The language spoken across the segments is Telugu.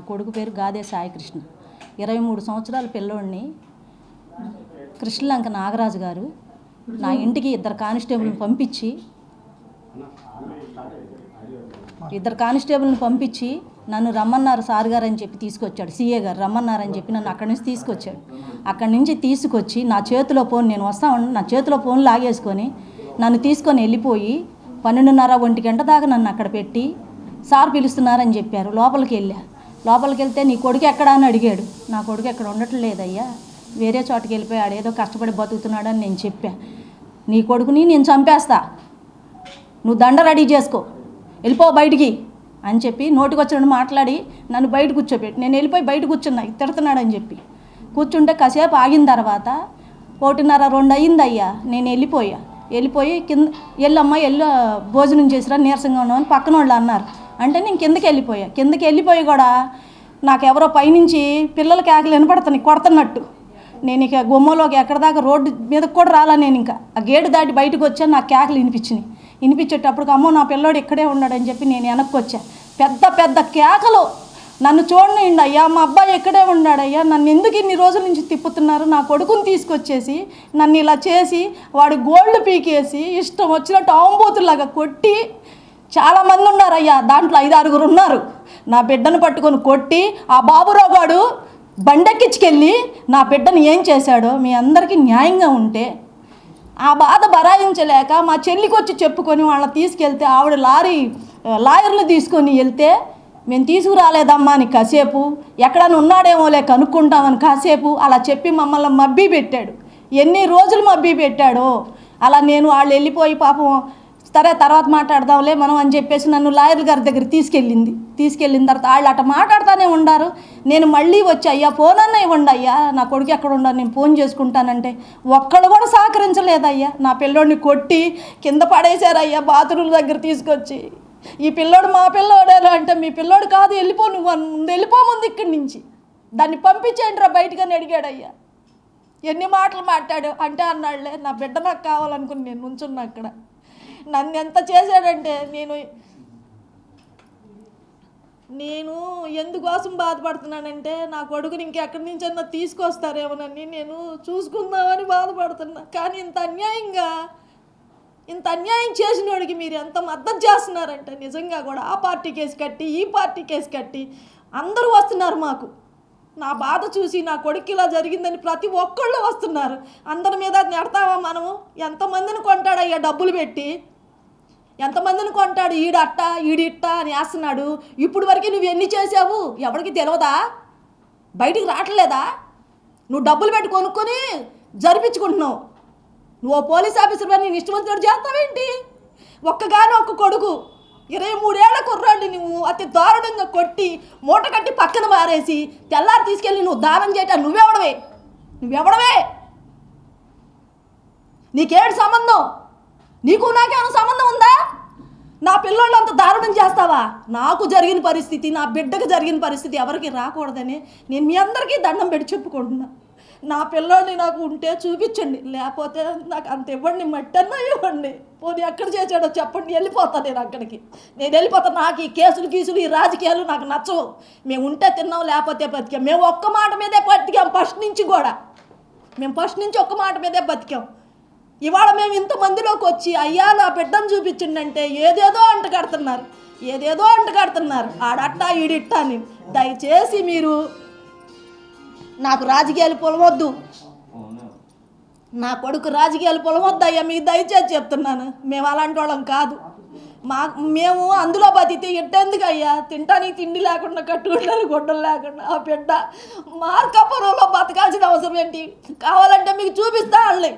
కొడుకు పేరు గాదే సాయికృష్ణ. 23 సంవత్సరాల పిల్లోడిని కృష్ణలంక నాగరాజు గారు నా ఇంటికి ఇద్దరు కానిస్టేబుల్ని పంపించి నన్ను రమ్మన్నారు సార్ గారు అని చెప్పి తీసుకొచ్చాడు. సీఏ గారు రమ్మన్నారని చెప్పి నన్ను అక్కడి నుంచి తీసుకొచ్చాడు. అక్కడి నుంచి తీసుకొచ్చి నా చేతిలో ఫోన్, నేను వస్తాను, నా చేతిలో ఫోన్ లాగేసుకొని నన్ను తీసుకొని వెళ్ళిపోయి 12:30 1 గంట దాకా నన్ను అక్కడ పెట్టి సార్ పిలుస్తున్నారని చెప్పారు. లోపలికి వెళ్తే నీ కొడుకు ఎక్కడా అని అడిగాడు. నా కొడుకు ఎక్కడ ఉండట్లేదయ్యా, వేరే చోటకి వెళ్ళిపోయాడు, ఏదో కష్టపడి బతుకుతున్నాడని నేను చెప్పా. నీ కొడుకుని నేను చంపేస్తా, నువ్వు దండ రెడీ చేసుకో, వెళ్ళిపో బయటికి అని చెప్పి నోటికొచ్చినట్టు మాట్లాడి నన్ను బయట కూర్చోబెట్టి నేను వెళ్ళిపోయి బయట కూర్చున్నా. తిడుతున్నాడని చెప్పి కూర్చుంటే కాసేపు ఆగిన తర్వాత 1:30 2 అయింది అయ్యా. నేను వెళ్ళిపోయి కింద వెళ్ళమ్మా భోజనం చేసిరా నీరసంగా ఉన్నామని పక్కన వాళ్ళు అన్నారు. అంటే నేను కిందకి వెళ్ళిపోయి కూడా నాకెవరో పైనుంచి పిల్లల కేకలు వినపడుతున్నాయి కొడుతున్నట్టు. నేను ఇక గుమ్మలోకి ఎక్కడ దాకా రోడ్డు మీదకి కూడా రాలా. నేను ఇంకా ఆ గేటు దాటి బయటకు వచ్చాను. నాకు కేకలు వినిపించేటప్పుడు అమ్మో నా పిల్లోడు ఇక్కడే ఉన్నాడని చెప్పి నేను వెనక్కి వచ్చా. పెద్ద కేకలు, నన్ను చూడనియండి అయ్యా, మా అబ్బాయి ఎక్కడే ఉన్నాడయ్యా, నన్ను ఎందుకు ఇన్ని రోజుల నుంచి తిప్పుతున్నారు, నా కొడుకుని తీసుకొచ్చేసి నన్ను ఇలా చేసి వాడి గోల్డ్ పీకేసి ఇష్టం వచ్చినట్టు ఆంబోతులాగా కొట్టి, చాలామంది ఉన్నారయ్యా, దాంట్లో 5-6 ఉన్నారు. నా బిడ్డను పట్టుకొని కొట్టి ఆ బాబురావు గాడు బండెక్కించుకెళ్ళి నా బిడ్డను ఏం చేశాడో మీ అందరికీ న్యాయంగా ఉంటే ఆ బాధ బరాయించలేక మా చెల్లికి వచ్చి చెప్పుకొని వాళ్ళని తీసుకెళ్తే ఆవిడ లాయర్లు తీసుకొని వెళ్తే మేము తీసుకురాలేదమ్మా అని కాసేపు, ఎక్కడన్నా ఉన్నాడేమోలే కనుక్కుంటామని కాసేపు అలా చెప్పి మమ్మల్ని మబ్బీ పెట్టాడు. ఎన్ని రోజులు మబ్బీ పెట్టాడో అలా. నేను వాళ్ళు వెళ్ళిపోయి పాపం సరే తర్వాత మాట్లాడదాంలే మనం అని చెప్పేసి నన్ను లాయర్ గారి దగ్గర తీసుకెళ్ళిన తర్వాత వాళ్ళు అట్ట మాట్లాడుతూనే ఉండారు. నేను మళ్ళీ వచ్చి అయ్యా ఫోన్ అన్న ఇవ్వండి అయ్యా, నా కొడుకు ఎక్కడ ఉండాలి, నేను ఫోన్ చేసుకుంటానంటే ఒక్కడు కూడా సహకరించలేదయ్యా. నా పిల్లోడిని కొట్టి కింద పడేశారయ్యా బాత్రూమ్ దగ్గర తీసుకొచ్చి. ఈ పిల్లోడు మా పిల్లోడేనా అంటే మీ పిల్లోడు కాదు, వెళ్ళిపో, నువ్వు వెళ్ళిపోముందు ఇక్కడి నుంచి, దాన్ని పంపించేయండి రా బయటకని అడిగాడయ్యా. ఎన్ని మాటలు మాట్లాడు అంటే అన్నాడులే, నా బిడ్డ నాకు కావాలనుకుని నేను నుంచున్నా అక్కడ. నన్ను ఎంత చేశాడంటే నేను ఎందుకోసం బాధపడుతున్నానంటే నా కొడుకుని ఇంకెక్కడి నుంచన్నా తీసుకొస్తారేమోనని నేను చూసుకుందామని బాధపడుతున్నా. కానీ ఇంత అన్యాయం చేసిన వాడికి మీరు ఎంత మద్దతు చేస్తున్నారంటే నిజంగా కూడా ఆ పార్టీ కేసు కట్టి ఈ పార్టీ కేసు కట్టి అందరూ వస్తున్నారు మాకు. నా బాధ చూసి నా కొడుకు ఇలా జరిగిందని ప్రతి ఒక్కళ్ళు వస్తున్నారు. అందరి మీద నెడతావా మనము? ఎంతమందిని కొంటాడయ్యా డబ్బులు పెట్టి, ఎంతమందిని కొంటాడు, ఈడట్ట ఈడిట్ట అని వేస్తున్నాడు. ఇప్పుడు వరకు నువ్వు ఎన్ని చేసావు ఎవరికి తెలియదా? బయటికి రావట్లేదా? నువ్వు డబ్బులు పెట్టి కొనుక్కొని జరిపించుకుంటున్నావు. నువ్వు పోలీస్ ఆఫీసర్ అని ఇష్టవంతుడు చేస్తావేంటి? ఒక్క కొడుకు 23 ఏళ్ల కుర్రాడిని నువ్వు అతి దారుణంగా కొట్టి మూట కట్టి పక్కన మారేసి తెల్లారి తీసుకెళ్ళి నువ్వు దానం చేయటం నువ్వెవడవే? నీకేడు సంబంధం? నీకు నాకేమైనా సంబంధం ఉందా? నా పిల్లోళ్ళు అంత దారుణం చేస్తావా? నాకు జరిగిన పరిస్థితి, నా బిడ్డకు జరిగిన పరిస్థితి ఎవరికి రాకూడదని నేను మీ అందరికీ దండం పెట్టి చెప్పుకుంటున్నా. నా పిల్లోడిని నాకు ఉంటే చూపించండి, లేకపోతే నాకు అంత ఇవ్వండి, మట్టన్నా ఇవ్వండి. పోనీ ఎక్కడ చేసాడో చెప్పండి, వెళ్ళిపోతాను నేను అక్కడికి. నేను వెళ్ళిపోతాను. నాకు ఈ కేసులు ఈ రాజకీయాలు నాకు నచ్చవు. మేము ఉంటే తిన్నాం, లేకపోతే బతికాం. మేము ఒక్క మాట మీదే బతికాం ఫస్ట్ నుంచి కూడా. మేము ఫస్ట్ నుంచి ఒక్క మాట మీదే బతికాం. ఇవాళ మేము ఇంతమందిలోకి వచ్చి అయ్యా నా బిడ్డను చూపించండి అంటే ఏదేదో అంటగడుతున్నారు. ఆడట్టా ఈడిట్టా అని. దయచేసి మీరు నాకు రాజకీయాలు పొలవద్దు, నా కొడుకు రాజకీయాలు పొలవద్దు అయ్యా, మీకు దయచేసి చెప్తున్నాను. మేము అలాంటి వాళ్ళం కాదు. మేము అందులో బతికితే ఎట్టెందుకు అయ్యా? తింటానికి తిండి లేకుండా, కట్టుకుంటానికి గుడ్డలు లేకుండా ఆ బిడ్డ మార్కాపురంలో బతకాల్సిన అవసరం ఏంటి? కావాలంటే మీకు చూపిస్తా వాళ్ళని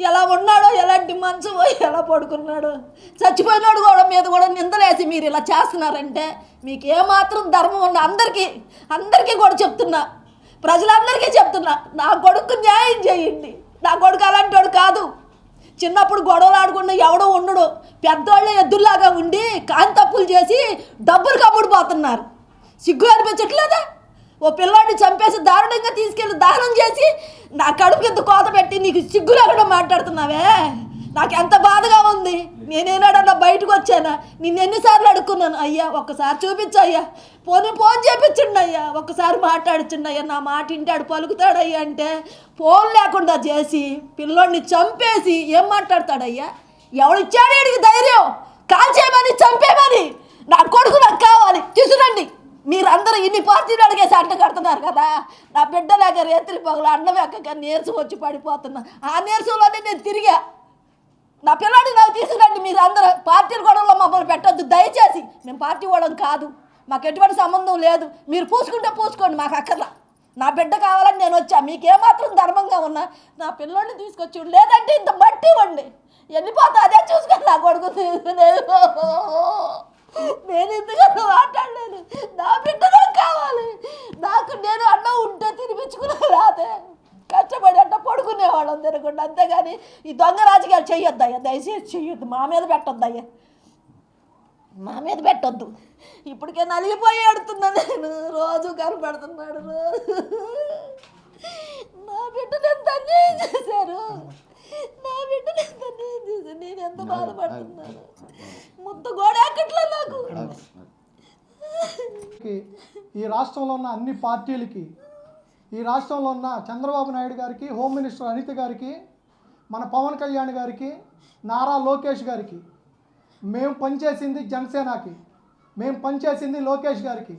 ఎలా ఉన్నాడో, ఎలాంటి మంచమో, ఎలా పడుకున్నాడో. చచ్చిపోయినాడు కూడా మీద కూడా నిందలేసి మీరు ఇలా చేస్తున్నారంటే మీకు ఏమాత్రం ధర్మం ఉన్న అందరికీ కూడా చెప్తున్నా, ప్రజలందరికీ చెప్తున్నా, నా కొడుకు న్యాయం చేయండి. నా కొడుకు అలాంటి వాడు కాదు. చిన్నప్పుడు గొడవలు ఆడుకున్న ఎవడో ఉండడు. పెద్దోళ్ళే ఎద్దుల్లాగా ఉండి కాంతప్పులు చేసి డబ్బులు కమ్ముడిపోతున్నారు. సిగ్గు అనిపించట్లేదా? ఓ పిల్లాడిని చంపేసి దారుణంగా తీసుకెళ్ళి దానం చేసి నా కడుపు కింద కోత పెట్టి నీకు సిగ్గు లేకుండా మాట్లాడుతున్నావే? నాకు ఎంత బాధగా ఉంది. నేనేనాడన్నా బయటకు వచ్చానా? నిన్ను ఎన్నిసార్లు అడుక్కున్నాను, అయ్యా ఒక్కసారి చూపించు అయ్యా, ఫోన్ చేపించండి అయ్యా, ఒక్కసారి మాట్లాడుచుండి అయ్యా, నా మాట ఇంటాడు పలుకుతాడయ్యా అంటే ఫోన్ లేకుండా చేసి పిల్లోడిని చంపేసి ఏం మాట్లాడతాడయ్యా? ఎవడిచ్చాడు వీడికి ధైర్యం? కాల్చేయమని చంపేమని? నా కొడుకు నాకు కావాలి, తీసుకురండి. మీరందరూ ఇన్ని పార్టీలు అడిగేసి అంట కడుతున్నారు కదా. నా బిడ్డలాగా రేత్రి పగలు అన్నం ఎక్కగా నీరసం వచ్చి పడిపోతున్నా. ఆ నీరసంలోనే నేను తిరిగా. నా పిల్లాడిని నాకు తీసుకురండి. మీరు అందరూ పార్టీల గొడవలో మమ్మల్ని పెట్టొద్దు దయచేసి. మేము పార్టీ వాళ్ళం కాదు, మాకు ఎటువంటి సంబంధం లేదు. మీరు పూసుకుంటే పూసుకోండి, మాకు అక్కర్లా. నా బిడ్డ కావాలని నేను వచ్చా. మీకేమాత్రం ధర్మంగా ఉన్నా నా పిల్లోడిని తీసుకొచ్చి, లేదంటే ఇంత మట్టి ఇవ్వండి, వెళ్ళిపోతా. అదే చూసుకొని నా కొడుకు నేను ఎందుకన్నా మాట్లాడలేను. నా బిడ్డ నాకు కావాలి. నాకు నేను అన్నం ఉంటే తినిపించుకునే రాదే, కష్టపడి అంట పడుకునేవాళ్ళం తినకుండా. అంతేగాని ఈ దొంగ రాజకీయాలు చెయ్యొద్దయ్యా, దయచేసి చెయ్యొద్దు. మా మీద పెట్టొద్దయ్యా, మా మీద పెట్టొద్దు. ఇప్పటికే నలిగిపోయి ఆడుతున్నా నేను. రోజు కనపడుతున్నాడు. నా బిడ్డను ఎంత అన్యాయం చేశారు, నా బిడ్డను ఎంత అన్యాయం చేశారు. నేను ఎంత బాధపడుతున్నాను. ముద్ద గోడెక్కట్లే నాకు. ఈ రాష్ట్రంలో ఉన్న అన్ని పార్టీలకి, ఈ రాష్ట్రంలో ఉన్న చంద్రబాబు నాయుడు గారికి, హోమ్ మినిస్టర్ అనిత గారికి, మన పవన్ కళ్యాణ్ గారికి, నారా లోకేష్ గారికి, మేము పనిచేసింది జనసేనకి, మేము పనిచేసింది లోకేష్ గారికి.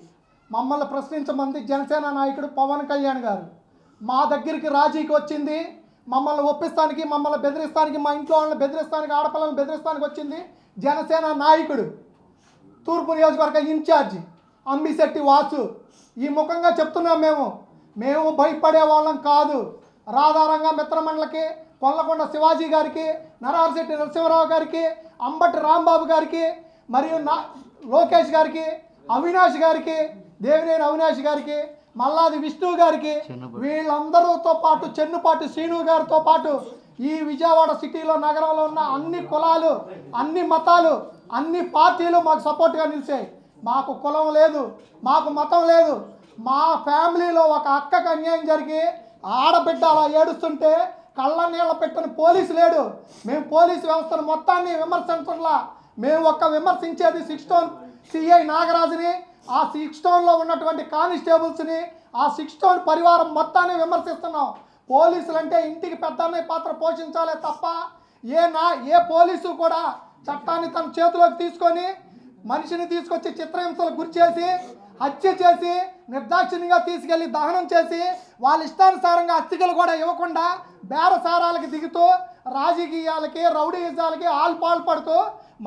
మమ్మల్ని ప్రశ్నించమంది జనసేన నాయకుడు పవన్ కళ్యాణ్ గారు. మా దగ్గరికి రాజీకి వచ్చింది, మమ్మల్ని ఒప్పిస్తానికి, మమ్మల్ని బెదిరిస్తానికి, మా ఇంట్లో వాళ్ళని బెదిరిస్తానికి, ఆడపిల్లలను బెదిరిస్తానికి వచ్చింది జనసేన నాయకుడు, తూర్పు నియోజకవర్గ ఇన్ఛార్జి అంబిశెట్టి వాసు. ఈ ముఖంగా చెప్తున్నాం, మేము భయపడే వాళ్ళం కాదు. రాధారంగ మిత్రమండలికి, కొల్లకొండ శివాజీ గారికి, నరహరిశెట్టి నరసింహరావు గారికి, అంబటి రాంబాబు గారికి, మరియు లోకేష్ గారికి, అవినాష్ గారికి, దేవినేని అవినాష్ గారికి, మల్లాది విష్ణు గారికి, వీళ్ళందరితో పాటు చెన్నుపాటి శ్రీను గారితో పాటు ఈ విజయవాడ సిటీలో, నగరంలో ఉన్న అన్ని కులాలు, అన్ని మతాలు, అన్ని పార్టీలు మాకు సపోర్ట్గా నిలిచాయి. మాకు కులం లేదు, మాకు మతం లేదు. మా ఫ్యామిలీలో ఒక అక్కకు అన్యాయం జరిగి ఆడబిడ్డ అలా ఏడుస్తుంటే కళ్ళ నీళ్ళ పెట్టని పోలీసు లేడు. మేము పోలీసు వ్యవస్థను మొత్తాన్ని విమర్శించట్లా. మేము విమర్శించేది 6 టౌన్ సిఐ నాగరాజుని, ఆ 6 టౌన్లో ఉన్నటువంటి కానిస్టేబుల్స్ని, ఆ 6 టౌన్ పరివారం మొత్తాన్ని విమర్శిస్తున్నాం. పోలీసులు అంటే ఇంటికి పెద్దన్నయ్య పాత్ర పోషించాలే తప్ప ఏ పోలీసు కూడా చట్టాన్ని తన చేతిలోకి తీసుకొని మనిషిని తీసుకొచ్చి చిత్రహింసలకు గురి చేసి, హత్య చేసి, నిర్దాక్షిణ్యంగా తీసుకెళ్లి దహనం చేసి, వాళ్ళ ఇష్టానుసారంగా అస్థికలు కూడా ఇవ్వకుండా బేరసారాలకి దిగుతూ రాజకీయాలకి, రౌడీయిజాలకి పాల్పడుతూ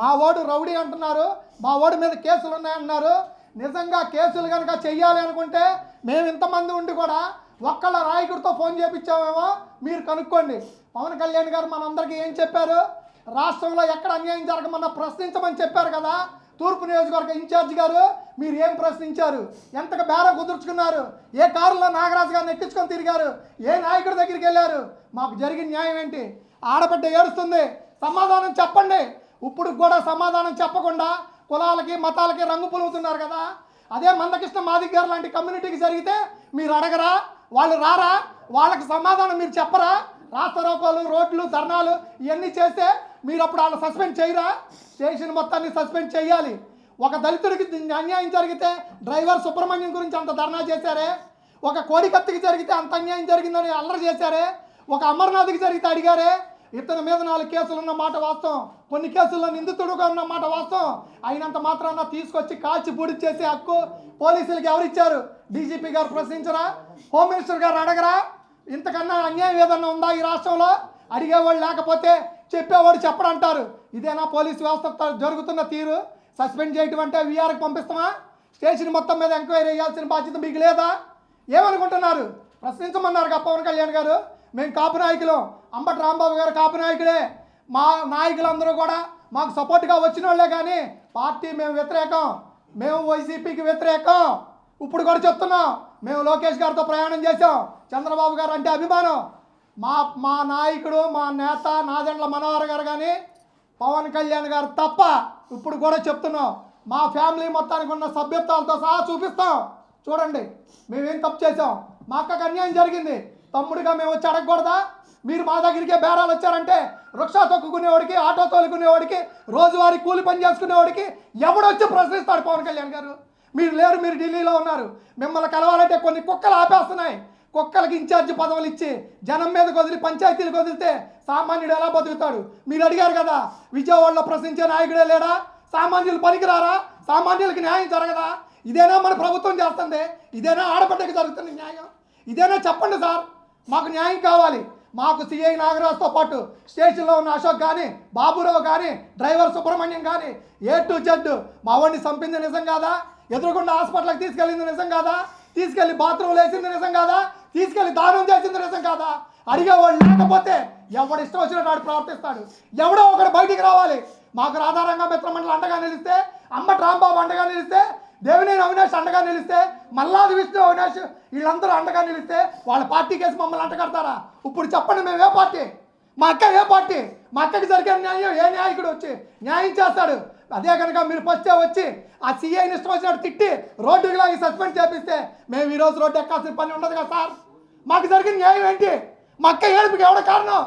మా ఓడు రౌడీ అంటున్నారు, మా ఓడి మీద కేసులు ఉన్నాయంటున్నారు. నిజంగా కేసులు కనుక చెయ్యాలి అనుకుంటే మేము ఇంతమంది ఉండి కూడా ఒక్కళ్ళ నాయకుడితో ఫోన్ చేయించామేమో మీరు కనుక్కోండి. పవన్ కళ్యాణ్ గారు మనందరికీ ఏం చెప్పారు? రాష్ట్రంలో ఎక్కడ అన్యాయం జరగమన్నా ప్రశ్నించమని చెప్పారు కదా. తూర్పు నియోజకవర్గ ఇన్ఛార్జి గారు మీరు ఏం ప్రశ్నించారు? ఎంతగా బేర కుదుర్చుకున్నారు? ఏ కారులో నాగరాజు గారిని ఎక్కించుకొని తిరిగారు? ఏ నాయకుడి దగ్గరికి వెళ్ళారు? మాకు జరిగిన న్యాయం ఏంటి? ఆడబిడ్డ ఏడుస్తుంది, సమాధానం చెప్పండి. ఇప్పుడు కూడా సమాధానం చెప్పకుండా కులాలకి, మతాలకి రంగు పులుగుతున్నారు కదా. అదే మందకృష్ణ మాదిగ గారు లాంటి కమ్యూనిటీకి జరిగితే మీరు అడగరా? వాళ్ళు రారా? వాళ్ళకి సమాధానం మీరు చెప్పరా? రాస్తారోకోలు, రోడ్లు, ధర్నాలు ఇవన్నీ చేస్తే మీరు అప్పుడు వాళ్ళు సస్పెండ్ చేయరా? స్టేషన్ మొత్తాన్ని సస్పెండ్ చేయాలి. ఒక దళితుడికి అన్యాయం జరిగితే డ్రైవర్ సుబ్రహ్మణ్యం గురించి అంత ధర్నా చేశారే, ఒక కోడికత్తికి జరిగితే అంత అన్యాయం జరిగిందని అల్లరి చేశారే, ఒక అమర్నాథ్కి జరిగితే అడిగారే. ఇతని మీద 4 కేసులు ఉన్న మాట వాస్తవం, కొన్ని కేసుల్లో నిందితుడుగా ఉన్న మాట వాస్తవం. అయినంత మాత్రాన తీసుకొచ్చి కాల్చి బూడి చేసే హక్కు పోలీసులకు ఎవరిచ్చారు? డీజీపీ గారు ప్రశ్నించరా? హోమ్ మినిస్టర్ గారు అడగరా? ఇంతకన్నా అన్యాయం ఏదన్నా ఉందా ఈ రాష్ట్రంలో? అడిగేవాళ్ళు లేకపోతే చెప్పేవాడు చెప్పడంటారు. ఇదేనా పోలీసు వ్యవస్థ జరుగుతున్న తీరు? సస్పెండ్ చేయటం అంటే వీఆర్కి పంపిస్తామా? స్టేషన్ మొత్తం మీద ఎంక్వైరీ చేయాల్సిన బాధ్యత మీకు లేదా? ఏమనుకుంటున్నారు? ప్రశ్నించమన్నారు పవన్ కళ్యాణ్ గారు. మేము కాపు నాయకులు, అంబటి రాంబాబు గారు కాపు నాయకులే. మా నాయకులందరూ కూడా మాకు సపోర్ట్గా వచ్చిన వాళ్ళే, కానీ పార్టీ మేము వ్యతిరేకం, మేము వైసీపీకి వ్యతిరేకం. ఇప్పుడు కూడా చెప్తున్నాం, మేము లోకేష్ గారితో ప్రయాణం చేసాం, చంద్రబాబు గారు అంటే అభిమానం. మా నాయకుడు, మా నేత నాదెండ్ల మనోహర్ గారు కానీ పవన్ కళ్యాణ్ గారు తప్ప. ఇప్పుడు కూడా చెప్తున్నాం, మా ఫ్యామిలీ మొత్తానికి ఉన్న సభ్యత్వాలతో సహా చూపిస్తాం. చూడండి మేమేం తప్పు చేసాం, మా అక్కకు అన్యాయం జరిగింది, తమ్ముడిగా మేము వచ్చి అడగకూడదా? మీరు మా దగ్గరికే బేరాలు వచ్చారంటే రిక్షా తొక్కుకునేవాడికి, ఆటో తోలుకునేవాడికి, రోజువారీ కూలి పని చేసుకునేవాడికి ఎవడొచ్చి ప్రశ్నిస్తాడు పవన్ కళ్యాణ్ గారు? మీరు లేరు, మీరు ఢిల్లీలో ఉన్నారు. మిమ్మల్ని కలవాలంటే కొన్ని కుక్కలు ఆపేస్తున్నాయి. కుక్కలకి ఇన్ఛార్జ్ పదవులు ఇచ్చి జనం మీదకి వదిలి పంచాయతీలకు వదిలితే సామాన్యుడు ఎలా బతుకుతాడు? మీరు అడిగారు కదా, విజయవాడలో ప్రశ్నించే నాయకుడే లేడా? సామాన్యులు పనికిరారా? సామాన్యులకి న్యాయం జరగదా? ఇదేనా మన ప్రభుత్వం చేస్తుంది? ఇదేనా ఆడబిడ్డకి జరుగుతుంది న్యాయం? ఇదేనా చెప్పండి సార్, మాకు న్యాయం కావాలి. మాకు సిఐ నాగరాజుతో పాటు స్టేషన్లో ఉన్న అశోక్ కానీ, బాబురావు కానీ, డ్రైవర్ సుబ్రహ్మణ్యం కానీ A to Z మా వాడిని చంపింది నిజం కాదా? ఎదురుకుండా హాస్పిటల్కి తీసుకెళ్ళింది నిజం కాదా? తీసుకెళ్ళి బాత్రూమ్లో వేసింది నిజం కాదా? తీసుకెళ్ళి దానం చేసింది నిజం కాదా? అడిగేవాడు లేకపోతే ఎవడు ఇష్టం వచ్చినట్టు వాడు ప్రవర్తిస్తాడు. ఎవడో ఒకడు బయటికి రావాలి. మాకు రాధారంగ మిత్రమండలి అండగా నిలిస్తే, అంబటి రాంబాబు అండగా నిలిస్తే, దేవినేని అవినాష్ అండగా నిలిస్తే, మల్లాది విష్ణు అవినాష్ వీళ్ళందరూ అండగా నిలిస్తే వాళ్ళ పార్టీ కేసు మమ్మల్ని అంటగడతారా? ఇప్పుడు చెప్పండి, మేము ఏ పార్టీ? మా అక్క ఏ పార్టీ? మా అక్కకి జరిగే న్యాయం ఏ నాయకుడు వచ్చి న్యాయం చేస్తాడు? అదే కనుక మీరు ఫస్టే వచ్చి ఆ సీఐని ఇష్టం వచ్చినట్టు తిట్టి రోడ్డుకి లాగి సస్పెండ్ చేపిస్తే మేము ఈరోజు రోడ్డు ఎక్కాల్సిన పని ఉండదు కదా సార్. మాకు జరిగిన న్యాయం ఏంటి? మా అక్క ఏడుపుకి ఎవడ కారణం?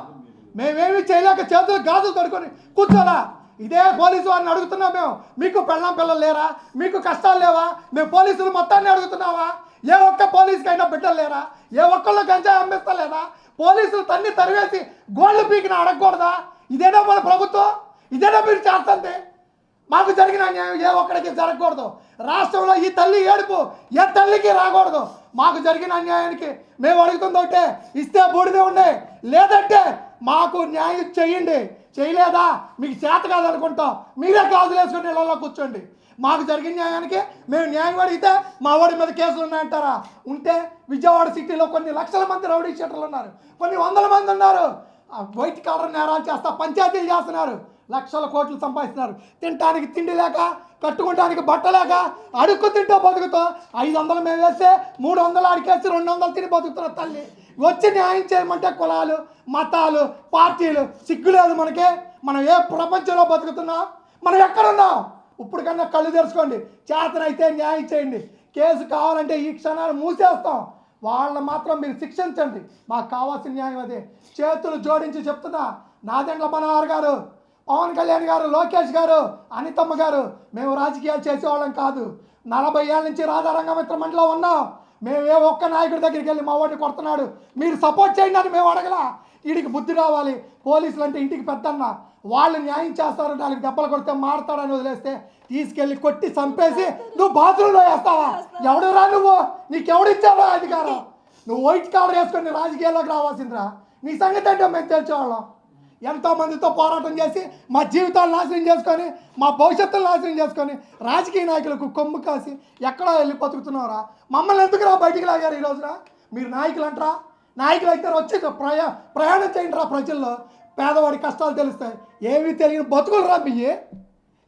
మేమేమి చేయలేక చేతులు గాజులు కడుక్కొని కూర్చోలా? ఇదే పోలీసు వారిని అడుగుతున్నాం మేము. మీకు పెళ్ళాం పిల్లలు లేరా? మీకు కష్టాలు లేవా? మేము పోలీసులు మొత్తాన్ని అడుగుతున్నావా? ఏ ఒక్క పోలీసుకైనా బిడ్డలు లేరా? ఏ ఒక్కళ్ళు గంజాయి అమ్మిస్తలేదా? పోలీసులు తన్ని తరివేసి గోళ్ళు పీకిన అడగకూడదా? ఇదేనా మన ప్రభుత్వం? ఇదేనా మీరు చేస్తుంది? మాకు జరిగిన అన్యాయం ఏ ఒక్కడికి జరగకూడదు. రాష్ట్రంలో ఈ తల్లి ఏడుపు ఏ తల్లికి రాకూడదు. మాకు జరిగిన అన్యాయానికి మేము అడుగుతుంది ఒకటే, ఇస్తే బూడిదే ఉండే, లేదంటే మాకు న్యాయం చెయ్యండి. చేయలేదా మీకు చేత కాదనుకుంటాం, మీరే గాజులు వేసుకుని ఇళ్ళలో కూర్చోండి. మాకు జరిగిన న్యాయానికి మేము న్యాయం అడిగితే మా వాడి మీద కేసులు ఉన్నాయంటారా? ఉంటే విజయవాడ సిటీలో కొన్ని లక్షల మంది రౌడీ షీటర్లు ఉన్నారు, కొన్ని వందల మంది ఉన్నారు. వైట్ కాలర్ నేరాలు చేస్తా పంచాయతీలు చేస్తున్నారు, లక్షల కోట్లు సంపాదిస్తున్నారు. తినడానికి తిండి లేక, కట్టుకోవడానికి బట్ట లేక, అడుక్కు తింటూ బతుకుతాం. 500 మేము వేస్తే 300 అడికేసి 200 తిని బతుకుతున్న తల్లి వచ్చి న్యాయం చేయమంటే కులాలు, మతాలు, పార్టీలు సిగ్గులేదు మనకి? మనం ఏ ప్రపంచంలో బతుకుతున్నాం? మనం ఎక్కడున్నాం? ఇప్పుడు కన్నా కళ్ళు తెరుచుకోండి. చేతనైతే న్యాయం చేయండి. కేసు కావాలంటే ఈ క్షణాలు మూసేస్తాం. వాళ్ళని మాత్రం మీరు శిక్షించండి. మాకు కావాల్సిన న్యాయం అదే. చేతులు జోడించి చెప్తున్నా, నాదెండ్ల మనోహర్ గారు, పవన్ కళ్యాణ్ గారు, లోకేష్ గారు, అనితమ్మ గారు, మేము రాజకీయాలు చేసేవాళ్ళం కాదు. 40 ఏళ్ళ నుంచి రాధారంగ మిత్రమండలిలో ఉన్నాం. మేము ఏ ఒక్క నాయకుడి దగ్గరికి వెళ్ళి మా వాడిని కొడుతున్నాడు మీరు సపోర్ట్ చేయండి అని మేము అడగలా. వీడికి బుద్ధి రావాలి. పోలీసులు అంటే ఇంటికి పెద్దన్న, వాళ్ళు న్యాయం చేస్తారు. 4 దెబ్బలు కొడితే మారుతాడని వదిలేస్తే తీసుకెళ్ళి కొట్టి చంపేసి నువ్వు బాత్రూంలో వేస్తావా? ఎవడురా నువ్వు? నీకెవడిచ్చావా అధికారం? నువ్వు వైట్ కాలర్ వేసుకొని రాజకీయాల్లోకి రావాల్సిందిరా. నీ సంగతి అంటే మేము తెలిసేవాళ్ళం. ఎంతోమందితో పోరాటం చేసి మా జీవితాలు నాశనం చేసుకొని, మా భవిష్యత్తును నాశనం చేసుకొని రాజకీయ నాయకులకు కొమ్ము కాసి ఎక్కడో వెళ్ళి బతుకుతున్నారా? మమ్మల్ని ఎందుకురా బయటికి లాగారు ఈ రోజున? మీరు నాయకులు అంటారా? నాయకులు అయితే వచ్చి ప్రయాణం చేయండి రా ప్రజల్లో. పేదవాడి కష్టాలు తెలుస్తాయి. ఏమీ తెలియని బతుకులు రా బియ్యి.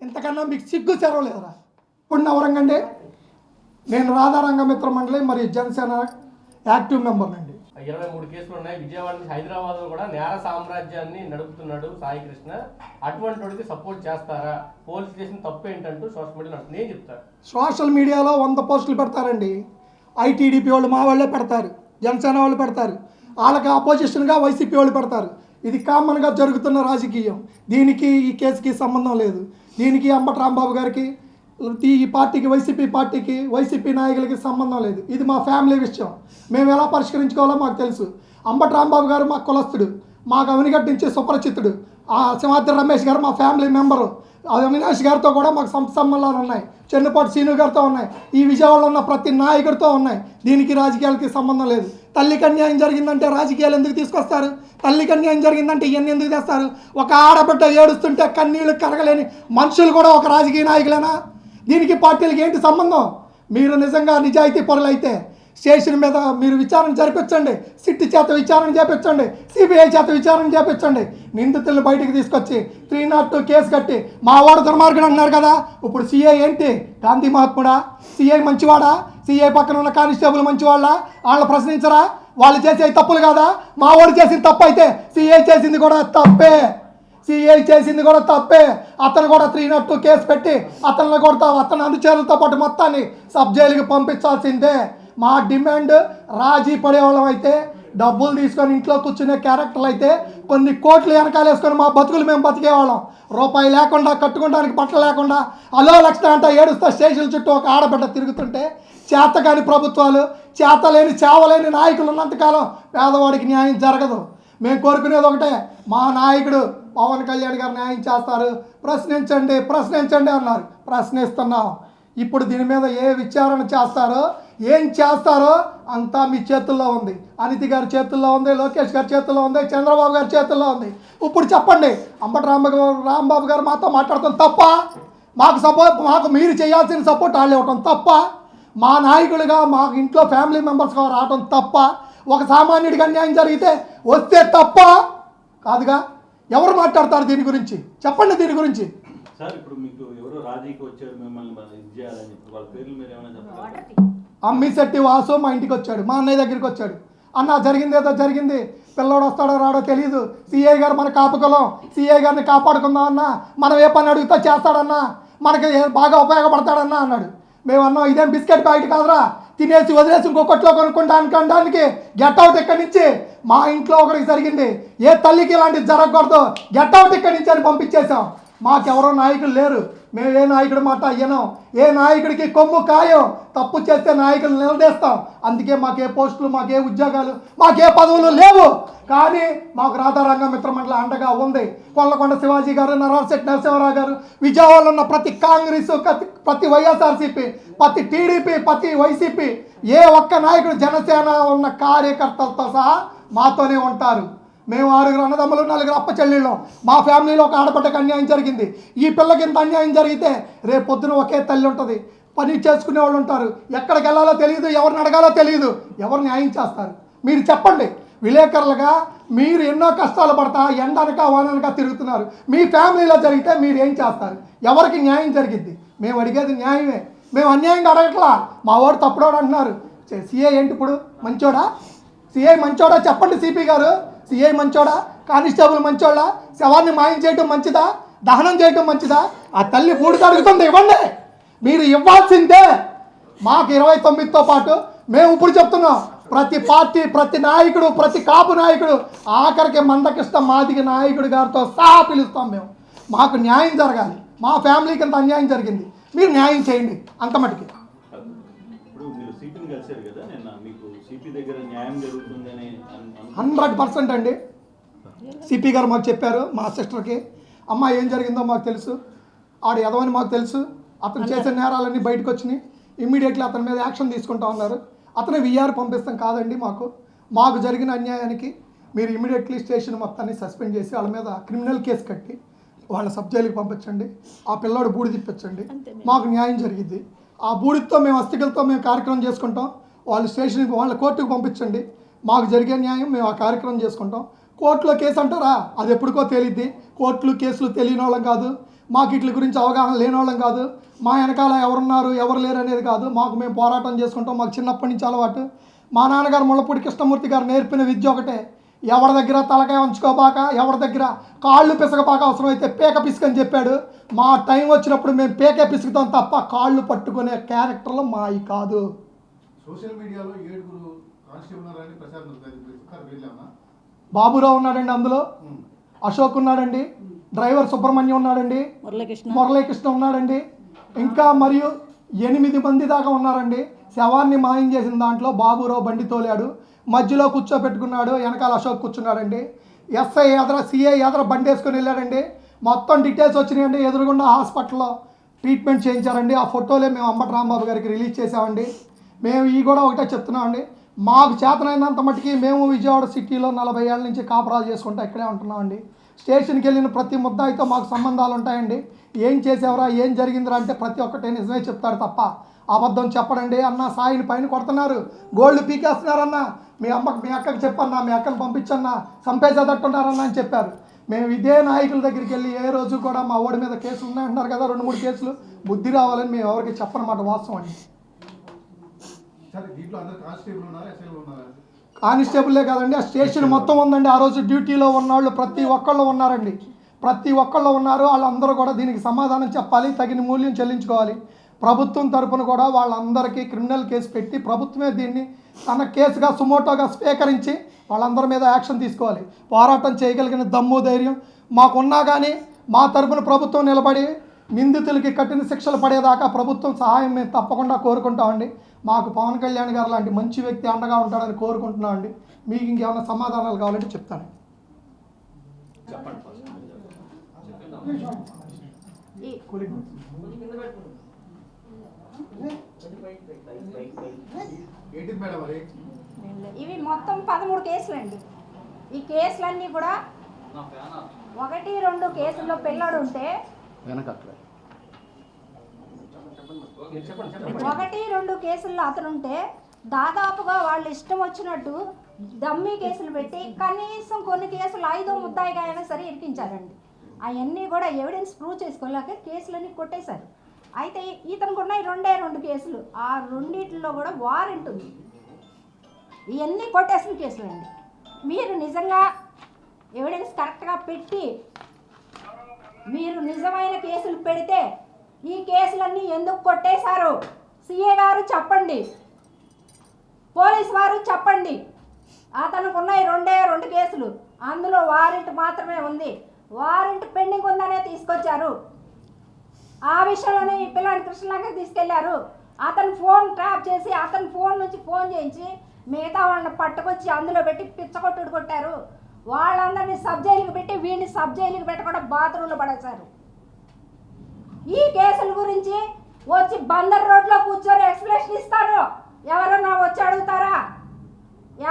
ఇంతకన్నా మీకు సిగ్గు చెరవలేదురా. ఇప్పుడు నవరంగండి, నేను రాధారంగ మిత్రమండలి మరియు జనసేన యాక్టివ్ మెంబర్ అండి. 23 కేసులు ఉన్నాయి. విజయవాడ నుంచి హైదరాబాద్లో కూడా నేర సామ్రాజ్యాన్ని నడుపుతున్నాడు సాయి కృష్ణ. అటువంటి వాడికి సపోర్ట్ చేస్తారా? పోలీస్ స్టేషన్ తప్పు ఏంటంటూ సోషల్ మీడియాలో నేను చెప్తాను. సోషల్ మీడియాలో 100 పోస్టులు పెడతారండి. ఐటీడీపీ వాళ్ళు మా వాళ్ళే పెడతారు, జనసేన వాళ్ళు పెడతారు, వాళ్ళకి అపోజిషన్గా వైసీపీ వాళ్ళు పెడతారు. ఇది కామన్గా జరుగుతున్న రాజకీయం. దీనికి ఈ కేసుకి సంబంధం లేదు. దీనికి అంబటి రాంబాబు గారికి, ఈ పార్టీకి, వైసీపీ పార్టీకి, వైసీపీ నాయకులకి సంబంధం లేదు. ఇది మా ఫ్యామిలీ విషయం. మేము ఎలా పరిష్కరించుకోవాలో మాకు తెలుసు. అంబటి రాంబాబు గారు మా కులస్తుడు, మాకు అవినిగడ్డ నుంచి సుపరిచితుడు. సింహాద్రి రమేష్ గారు మా ఫ్యామిలీ మెంబరు. అవినాష్ గారితో కూడా మాకు సంబంధాలు ఉన్నాయి. చెన్నుపాటి సీను గారితో ఉన్నాయి. ఈ విజయవాడలో ఉన్న ప్రతి నాయకుడితో ఉన్నాయి. దీనికి రాజకీయాలకి సంబంధం లేదు. తల్లికి అన్యాయం జరిగిందంటే రాజకీయాలు ఎందుకు తీసుకొస్తారు? తల్లికి అన్యాయం జరిగిందంటే ఇవన్నీ ఎందుకు తెస్తారు? ఒక ఆడబిడ్డ ఏడుస్తుంటే కన్నీళ్ళు కరగలేని మనుషులు కూడా ఒక రాజకీయ నాయకులేనా? దీనికి పార్టీలకి ఏంటి సంబంధం? మీరు నిజంగా నిజాయితీ పరులైతే స్టేషన్ మీద మీరు విచారణ జరిపించండి. సిట్ చేత విచారణ చేపించండి, సిబిఐ చేత విచారణ చేపించండి. నిందితులను బయటికి తీసుకొచ్చి 302 కేసు కట్టి మా వాడు దుర్మార్గుడు అన్నారు కదా. ఇప్పుడు సిఐ ఏంటి? గాంధీ మహాత్ముడా? సిఐ మంచివాడా? సిఐ పక్కన ఉన్న కానిస్టేబుల్ మంచివాళ్ళ? వాళ్ళని ప్రశ్నించరా? వాళ్ళు చేసే తప్పులు కాదా? మా వాడు చేసిన తప్పు అయితే సిఐ చేసింది కూడా తప్పే. సిఐ చేసింది కూడా తప్పే. అతను కూడా 302 కేసు పెట్టి అతను కొడతావు. అతను అనుచరులతో పాటు మొత్తాన్ని సబ్ జైలుకి పంపించాల్సిందే. మా డిమాండ్ రాజీ పడేవాళ్ళం అయితే డబ్బులు తీసుకొని ఇంట్లో కూర్చునే క్యారెక్టర్లు అయితే కొన్ని కోట్లు వెనకాలేసుకొని మా బతుకులు మేము బతికేవాళ్ళం. రూపాయి లేకుండా, కట్టుకోవడానికి బట్టలు లేకుండా, అలో లక్షణ అంట ఏడుస్తా స్టేషన్ల చుట్టూ ఒక ఆడబిడ్డ తిరుగుతుంటే, చేతకాని ప్రభుత్వాలు, చేతలేని చావలేని నాయకులు ఉన్నంతకాలం పేదవాడికి న్యాయం జరగదు. మేము కోరుకునేది ఒకటే, మా నాయకుడు పవన్ కళ్యాణ్ గారు న్యాయం చేస్తారు, ప్రశ్నించండి ప్రశ్నించండి అన్నారు. ప్రశ్నిస్తున్నాం. ఇప్పుడు దీని మీద ఏ విచారణ చేస్తారో, ఏం చేస్తారో అంతా మీ చేతుల్లో ఉంది. అనితి గారి చేతుల్లో ఉంది, లోకేష్ గారి చేతుల్లో ఉంది, చంద్రబాబు గారి చేతుల్లో ఉంది. ఇప్పుడు చెప్పండి, అంబటి రాంబాబు గారు మాతో మాట్లాడటం తప్ప? మాకు మీరు చేయాల్సిన సపోర్ట్ వాళ్ళు ఇవ్వటం తప్ప? మా నాయకులుగా మాకు ఇంట్లో ఫ్యామిలీ మెంబర్స్గా రావటం తప్ప? ఒక సామాన్యుడికి అన్యాయం జరిగితే వస్తే తప్ప? కాదుగా. ఎవరు మాట్లాడతారు దీని గురించి? చెప్పండి దీని గురించి. సార్ ఇప్పుడు మీకు ఎవరో రాజీకి వచ్చారు మిమ్మల్ని ఇది చేయాలని చెప్పి, వాళ్ళ పేర్లు మీరు ఏమైనా చెప్పారు? అమ్మిశెట్టి వాసు మా ఇంటికి వచ్చాడు, మా అన్నయ్య దగ్గరికి వచ్చాడు. అన్న జరిగింది ఏదో జరిగింది, పిల్లోడు వస్తాడో రాడో తెలియదు, సిఐ గారు మన కాపుకులం, సిఐ గారిని కాపాడుకుందాం అన్నా, మనం ఏ పని అడిగితే చేస్తాడన్నా, మనకి బాగా ఉపయోగపడతాడన్నా అన్నాడు. మేము అన్నాం ఇదేం బిస్కెట్ ప్యాకెట్ కాదురా, తినేసి వదిలేసి ఇంకొకట్లో కొనుక్కుంటానికి గెట్ అవుట్ ఇక్కడి నుంచి. మా ఇంట్లో ఒకరికి జరిగింది, ఏ తల్లికి ఇలాంటిది జరగకూడదు, గెట్ అవుట్ ఇక్కడి నుంచి అని పంపించేశాం. మాకెవరో నాయకులు లేరు, మేము ఏ నాయకుడి మాట అయ్యనం, ఏ నాయకుడికి కొమ్ము కాయం, తప్పు చేస్తే నాయకులు నిలదీస్తాం. అందుకే మాకే పోస్టులు, మాకే ఉద్యోగాలు, మాకే పదవులు లేవు. కానీ మాకు రాధారంగ మిత్రమండలి అండగా ఉంది. కొల్లకొండ శివాజీ గారు, నరవరశెట్టి నరసింహారావు గారు, విజయవాడలో ఉన్న ప్రతి కాంగ్రెస్, ప్రతి వైఎస్ఆర్సీపీ, ప్రతి టీడీపీ, ప్రతి వైసీపీ, ఏ ఒక్క నాయకుడు, జనసేన ఉన్న కార్యకర్తలతో సహా మాతోనే ఉంటారు. మేము 6 అన్నదమ్ములు, 4 అప్ప చెల్లెళ్ళం. మా ఫ్యామిలీలో ఒక ఆడపడ్డకు అన్యాయం జరిగింది. ఈ పిల్లకి ఇంత అన్యాయం జరిగితే రేపు పొద్దున ఒకే తల్లి ఉంటుంది, పని చేసుకునే వాళ్ళు ఉంటారు. ఎక్కడికి వెళ్ళాలో తెలియదు, ఎవరిని అడగాలో తెలియదు, ఎవరు న్యాయం చేస్తారు? మీరు చెప్పండి. విలేకరులుగా మీరు ఎన్నో కష్టాలు పడతా ఎండనక వాననక తిరుగుతున్నారు. మీ ఫ్యామిలీలో జరిగితే మీరు ఏం చేస్తారు? ఎవరికి న్యాయం జరిగిద్ది? మేము అడిగేది న్యాయమే, మేము అన్యాయంగా అడగట్లా. మా వాడు తప్పుడోడు అంటున్నారు. సిఐ ఏంటి ఇప్పుడు మంచోడా? సిఐ మంచోడా? చెప్పండి సిపి గారు. సిఐ మంచోడా? కానిస్టేబుల్ మంచోడా? శవాన్ని మాయం చేయటం మంచిదా? దహనం చేయటం మంచిదా? ఆ తల్లి బూడిద అడుగుతుంది, ఇవ్వండి. మీరు ఇవ్వాల్సిందే. మాకు 29తో పాటు మేము ఇప్పుడు చెప్తున్నాం, ప్రతి పార్టీ, ప్రతి నాయకుడు, ప్రతి కాపు నాయకుడు, ఆఖరికి మందకృష్ణ మాదిగ నాయకుడు గారితో సహా పిలుస్తాం మేము. మాకు న్యాయం జరగాలి. మా ఫ్యామిలీకి అంత అన్యాయం జరిగింది, మీరు న్యాయం చేయండి అంత మటుకి. ఇప్పుడు మీరు సిపిని కలిసారు కదా నిన్న, మీకు సిపి దగ్గర న్యాయం జరుగుతుందని 100% అండి. సిపి గారు మాకు చెప్పారు, మా సిస్టర్కి, అమ్మ ఏం జరిగిందో మాకు తెలుసు, ఆడు ఎదవని మాకు తెలుసు, అతను చేసే నేరాలన్నీ బయటకు వచ్చినాయి, ఇమ్మీడియట్లీ అతని మీద యాక్షన్ తీసుకుంటా ఉన్నారు. అతను విఆర్ పంపిస్తాం కాదండి. మాకు జరిగిన అన్యాయానికి మీరు ఇమ్మీడియట్లీ స్టేషన్ మొత్తాన్ని సస్పెండ్ చేసి వాళ్ళ మీద క్రిమినల్ కేసు కట్టి వాళ్ళ సబ్ జైలుకి పంపించండి, ఆ పిల్లోడు బూడి తిప్పించండి, మాకు న్యాయం జరిగిద్ది. ఆ బూడితో మేము అస్థికలతో మేము కార్యక్రమం చేసుకుంటాం. వాళ్ళు స్టేషన్కి, వాళ్ళ కోర్టుకు పంపించండి, మాకు జరిగే న్యాయం మేము ఆ కార్యక్రమం చేసుకుంటాం. కోర్టులో కేసు అంటారా, అది ఎప్పటికో తేలిద్ది. కోర్టులు కేసులు తెలియని వాళ్ళం కాదు, మాకు వీటి గురించి అవగాహన లేని వాళ్ళం కాదు, మా వెనకాల ఎవరున్నారు ఎవరు లేరు అనేది కాదు. మేము పోరాటం చేసుకుంటాం, మాకు చిన్నప్పటి నుంచి అలవాటు. మా నాన్నగారు ముళ్ళపూడి కృష్ణమూర్తి గారు నేర్పిన విద్య ఒకటే, ఎవరి దగ్గర తలకాయ ఉంచుకోబాక, ఎవరి దగ్గర కాళ్ళు పిసకబాక, అవసరమైతే పేక పిసుకని చెప్పాడు. మా టైం వచ్చినప్పుడు మేము పేకే పిసుకుతాం తప్ప కాళ్ళు పట్టుకునే క్యారెక్టర్లు మావి కాదు. సోషల్ మీడియాలో 7 కానిస్టేబుల్ ప్రచారం బాబురావు ఉన్నాడండి, అందులో అశోక్ ఉన్నాడండి, డ్రైవర్ సుబ్రహ్మణ్యం ఉన్నాడండి, మురళీకృష్ణ ఉన్నాడండి, ఇంకా మరియు 8 మంది దాకా ఉన్నారండి. శవాన్ని మాయం చేసిన దాంట్లో బాబురావు బండి తోలాడు, మధ్యలో కూర్చోబెట్టుకున్నాడు, వెనకాల అశోక్ కూర్చున్నాడండి. ఎస్ఐ ఎదర, సిఐ ఎదర బండి వేసుకొని వెళ్ళాడండి. మొత్తం డీటెయిల్స్ వచ్చినాయండి. ఎదురుగుండా హాస్పిటల్లో ట్రీట్మెంట్ చేయించారండి. ఆ ఫోటోలే మేము అంబటి రాంబాబు గారికి రిలీజ్ చేసామండి. మేము ఈ కూడా ఒకటే చెప్తున్నామండి, మాకు చేతనైనంత మట్టుకి మేము విజయవాడ సిటీలో 40 ఏళ్ళ నుంచి కాపురాలు చేసుకుంటా ఇక్కడే ఉంటున్నామండి. స్టేషన్కి వెళ్ళిన ప్రతి ముద్దాయితో మాకు సంబంధాలు ఉంటాయండి. ఏం చేసేవరా, ఏం జరిగిందిరా అంటే ప్రతి ఒక్కటే నిజమే చెప్తారు తప్ప అబద్ధం చెప్పడండి. అన్న సాయిని పైన కొడుతున్నారు, గోల్డ్ పీకేస్తున్నారన్న, మీ అక్కకి చెప్పన్నా, మీ అక్కను పంపించన్నా, చంపేసేటట్టున్నారన్న అని చెప్పారు. మేము ఇదే నాయకుల దగ్గరికి వెళ్ళి ఏ రోజు కూడా మా ఓడి మీద కేసులు ఉన్నాయంటున్నారు కదా, 2-3 కేసులు, బుద్ధి రావాలని మేము ఎవరికి చెప్పనమాట, వాస్తవం అండి. కానిస్టేబుల్లే కాదండి, ఆ స్టేషన్ మొత్తం ఉందండి. ఆ రోజు డ్యూటీలో ఉన్నవాళ్ళు ప్రతి ఒక్కళ్ళు ఉన్నారండి, ప్రతి ఒక్కళ్ళు ఉన్నారు. వాళ్ళందరూ కూడా దీనికి సమాధానం చెప్పాలి, తగిన మూల్యం చెల్లించుకోవాలి. ప్రభుత్వం తరపున కూడా వాళ్ళందరికీ క్రిమినల్ కేసు పెట్టి ప్రభుత్వమే దీన్ని తన కేసుగా సుమోటోగా స్వీకరించి వాళ్ళందరి మీద యాక్షన్ తీసుకోవాలి. పోరాటం చేయగలిగిన దమ్ము ధైర్యం మాకున్నా కానీ మా తరపున ప్రభుత్వం నిలబడి నిందితులకి కఠిన శిక్షలు పడేదాకా ప్రభుత్వం సహాయం మేము తప్పకుండా కోరుకుంటామండి. మాకు పవన్ కళ్యాణ్ గారు లాంటి మంచి వ్యక్తి అండగా ఉంటాడని కోరుకుంటున్నామండి. మీకు ఇంకేమైనా సమాధానాలు కావాలంటే చెప్తాను. ఏంటి మేడం మరి? ఇవి మొత్తం 13 కేసులు అండి. ఈ కేసులన్నీ కూడా 1-2 కేసుల్లో పిల్లడు ఉంటే 1-2 కేసుల్లో అతనుంటే దాదాపుగా వాళ్ళు ఇష్టం వచ్చినట్టు డమ్మీ కేసులు పెట్టి కనీసం కొన్ని కేసులు 5వ ముద్దాయిగా అయినా సరే ఇరికించారండి. అవన్నీ కూడా ఎవిడెన్స్ ప్రూవ్ చేసుకోలేక కేసులన్నీ కొట్టేశారు. అయితే ఇతనికి ఉన్నాయి 2 కేసులు. ఆ రెండిట్లో కూడా వారెంట్ ఉంది. ఇవన్నీ కొట్టేసిన కేసులు అండి. మీరు నిజంగా ఎవిడెన్స్ కరెక్ట్గా పెట్టి మీరు నిజమైన కేసులు పెడితే ఈ కేసులన్నీ ఎందుకు కొట్టేశారు సిఏ గారు చెప్పండి, పోలీస్ వారు చెప్పండి. అతనికి ఉన్నాయి 2 కేసులు, అందులో వారెంట్ మాత్రమే ఉంది. వారెంట్ పెండింగ్ ఉందనే తీసుకొచ్చారు. ఆ విషయంలోనే ఈ పిల్లాడి కృష్ణలాగా తీసుకెళ్లారు. అతను ఫోన్ ట్రాప్ చేసి అతని ఫోన్ నుంచి ఫోన్ చేయించి మిగతా వాళ్ళని పట్టుకొచ్చి అందులో పెట్టి పిచ్చకొట్టుడు కొట్టారు. వాళ్ళందరినీ సబ్ జైలుకి పెట్టి వీడిని సబ్ జైలుకి పెట్టకుండా బాత్రూంలో పడేశారు. ఈ కేసుల గురించి వచ్చి బందర్ రోడ్లో కూర్చొని ఎక్స్ప్లెనేషన్ ఇస్తారు. ఎవరన్నా వచ్చి అడుగుతారా?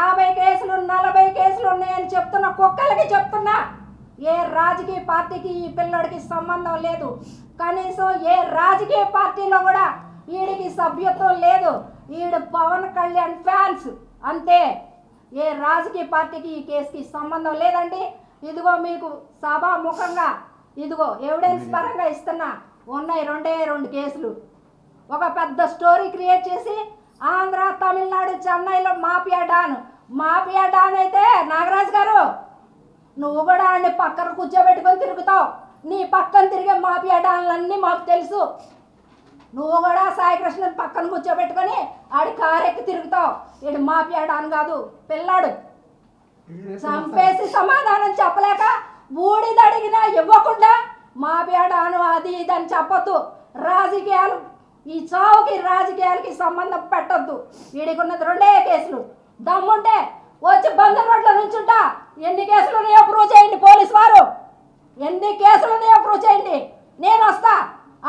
50 కేసులు 40 కేసులు ఉన్నాయని చెప్తున్న కుక్కలకి చెప్తున్నా, ఏ రాజకీయ పార్టీకి ఈ పిల్లడికి సంబంధం లేదు. కనీసం ఏ రాజకీయ పార్టీలో కూడా వీడికి సభ్యత్వం లేదు. వీడు పవన్ కళ్యాణ్ ఫ్యాన్స్ అంతే. ఏ రాజకీయ పార్టీకి ఈ కేసుకి సంబంధం లేదండి. ఇదిగో మీకు సభాముఖంగా ఇదిగో ఎవిడెన్స్ పరంగా ఇస్తున్నా. ఉన్నాయి 2 కేసులు. ఒక పెద్ద స్టోరీ క్రియేట్ చేసి ఆంధ్ర, తమిళనాడు, చెన్నైలో మాఫియా డాన్ అయితే నాగరాజు గారు నువ్వు కూడా ఆడిని పక్కన కూర్చోబెట్టుకొని తిరుగుతావు. నీ పక్కన తిరిగే మాఫియా డాన్లన్నీ మాకు తెలుసు. నువ్వు కూడా సాయికృష్ణని పక్కన కూర్చోబెట్టుకొని ఆడి కారెక్కి తిరుగుతావు. వీడు మాఫియా డాన్ కాదు, పిల్లాడు. చంపేసి సమాధానం చెప్పలేక బూడిద అడిగినా ఇవ్వకుండా మాఫియా డాను అది ఇది అని చెప్పొద్దు. రాజకీయాలు ఈ చావుకి రాజకీయాలకి సంబంధం పెట్టొద్దు. వీడికి ఉన్నది 2 కేసులు. దమ్ముంటే వచ్చి బందర్ రోడ్లో నుంచుంటా. ఎన్ని కేసులు ఉన్నాయో ప్రూవ్ చేయండి పోలీసు వారు. ఎన్ని కేసులు ఉన్నాయో ప్రూవ్ చేయండి. నేను వస్తా.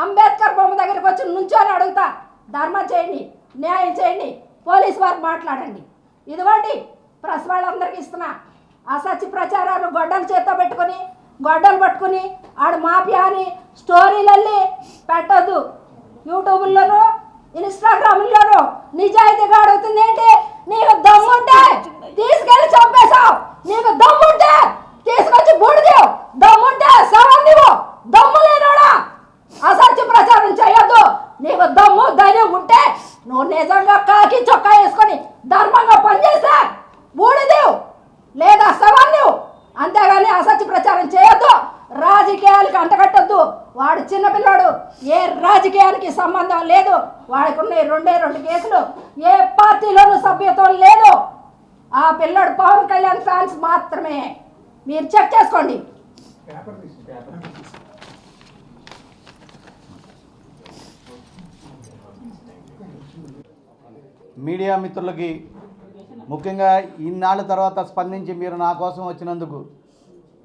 అంబేద్కర్ బొమ్మ దగ్గరికి వచ్చి నుంచొని అడుగుతా. ధర్మం చేయండి, న్యాయం చేయండి. పోలీసు వారు మాట్లాడండి. ఇదిగోండి ప్రెస్ వాళ్ళందరికీ ఇస్తున్నా. అసత్య ప్రచారాలు గొడ్డలు చేత్తో పెట్టుకుని గొడ్డలు పట్టుకుని ఆడు మాఫియా అని స్టోరీలల్లి పెట్టద్దు. యూట్యూబ్లోనూ ఇన్స్టాగ్రామ్లోనూ నిజాయితీగా అడుగుతుంది ఏంటి? నీకు దమ్ముంటే తీసుకెళ్ళి చంపేశావు. నీకు దమ్ముంటే తీసుకొచ్చి బూడిదేవు. దమ్ముంటే సవాల్ నీవు. దమ్ము లేనోడా అసత్య ప్రచారం చేయొద్దు. నీకు దమ్ము ధైర్యం ఉంటే నువ్వు నిజంగా కాకి చొక్కా వేసుకొని ధర్మంగా పనిచేస్తే బూడిదేవు లేదా సవాల్ నీవు. అంతేగాని అసత్య ప్రచారం చేయొద్దు. రాజకీయాలకు అంటగట్టద్దు. వాడు చిన్నపిల్లాడు, ఏ రాజకీయానికి సంబంధం లేదు. వాడికి ఉన్నాయి 2 కేసులు. ఏ పార్టీలోనూ సభ్యత్వం లేదు. ఆ పిల్లాడు పవన్ కళ్యాణ్ ఫ్యాన్స్ మాత్రమే. మీరు చెక్ చేసుకోండి. మీడియా మిత్రులకి ముఖ్యంగా ఇన్నాళ్ళ తర్వాత స్పందించి మీరు నా కోసం వచ్చినందుకు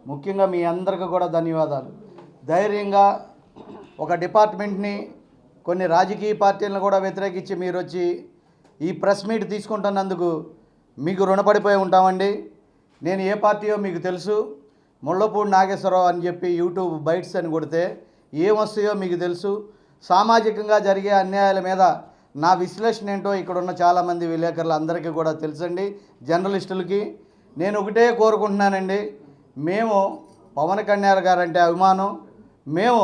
ముఖ్యంగా మీ అందరికీ కూడా ధన్యవాదాలు. ధైర్యంగా ఒక డిపార్ట్మెంట్ని కొన్ని రాజకీయ పార్టీలను కూడా వ్యతిరేకించి మీరు వచ్చి ఈ ప్రెస్ మీట్ తీసుకుంటున్నందుకు మీకు రుణపడిపోయి ఉంటామండి. నేను ఏ పార్టీయో మీకు తెలుసు. ముళ్ళపూడి నాగేశ్వరరావు అని చెప్పి యూట్యూబ్ బైట్స్ అని కొడితే ఏమొస్తాయో మీకు తెలుసు. సామాజికంగా జరిగే అన్యాయాల మీద నా విశ్లేషణ ఏంటో ఇక్కడ ఉన్న చాలామంది విలేకరులు అందరికీ కూడా తెలుసండి. జర్నలిస్టులకి నేను ఒకటే కోరుకుంటున్నానండి. మేము పవన్ కళ్యాణ్ గారు అంటే అభిమానం. మేము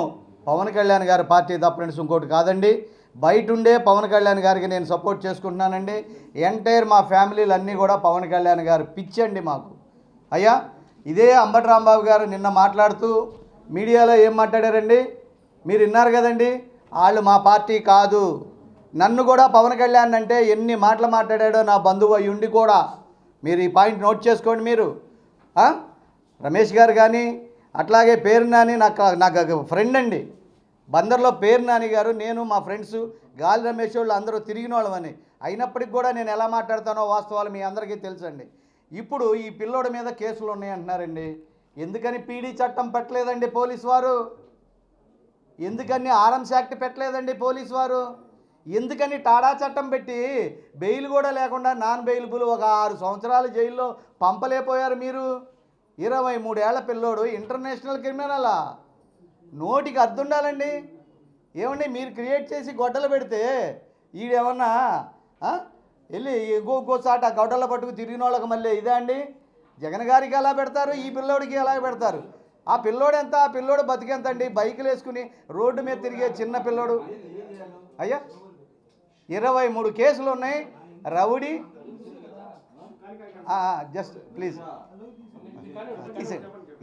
పవన్ కళ్యాణ్ గారి పార్టీ తప్పనిసి ఇంకోటి కాదండి. బయట ఉండే పవన్ కళ్యాణ్ గారికి నేను సపోర్ట్ చేసుకుంటున్నానండి. ఎంటైర్ మా ఫ్యామిలీలు అన్నీ కూడా పవన్ కళ్యాణ్ గారు పిచ్చండి మాకు. అయ్యా ఇదే అంబటి రాంబాబు గారు నిన్న మాట్లాడుతూ మీడియాలో ఏం మాట్లాడారండి మీరు విన్నారు కదండి. వాళ్ళు మా పార్టీ కాదు. నన్ను కూడా పవన్ కళ్యాణ్ అంటే ఎన్ని మాటలు మాట్లాడాడో నా బంధువు అయి ఉండి కూడా మీరు ఈ పాయింట్ నోట్ చేసుకోండి. మీరు రమేష్ గారు కానీ అట్లాగే పేరు నాని నాకు ఫ్రెండ్ అండి. బందర్లో పేరు నాని గారు, నేను మా ఫ్రెండ్స్ గాలి రమేష్ వాళ్ళు అందరూ తిరిగిన వాళ్ళమని. అయినప్పటికి కూడా నేను ఎలా మాట్లాడతానో వాస్తవాలు మీ అందరికీ తెలుసండి. ఇప్పుడు ఈ పిల్లోడి మీద కేసులు ఉన్నాయంటున్నారండి. ఎందుకని పీడీ చట్టం పెట్టలేదండి పోలీసు వారు? ఎందుకని ఆర్మ్స్ యాక్ట్ పెట్టలేదండి పోలీసు వారు? ఎందుకని టాడా చట్టం పెట్టి బెయిల్ కూడా లేకుండా నాన్ బెయిలబుల్ ఒక 6 సంవత్సరాలు జైల్లో పంపలేకపోయారు మీరు? 23 ఏళ్ల పిల్లోడు ఇంటర్నేషనల్ క్రిమినలా? నోటికి అద్దుండాలండి. ఏమండి మీరు క్రియేట్ చేసి గొడ్డలు పెడితే ఈడేమన్నా వెళ్ళి ఇంకోసారి ఆ గొడ్డల పట్టుకు తిరిగిన వాళ్ళకి మళ్ళీ ఇదే అండి? జగన్ గారికి ఎలా పెడతారు, ఈ పిల్లోడికి ఎలా పెడతారు? ఆ పిల్లోడు ఎంత, ఆ పిల్లోడు బతికెంత అండి? బైకులు వేసుకుని రోడ్డు మీద తిరిగే చిన్న పిల్లోడు. అయ్యా 23 కేసులు ఉన్నాయి. రౌడీ జస్ట్ ప్లీజ్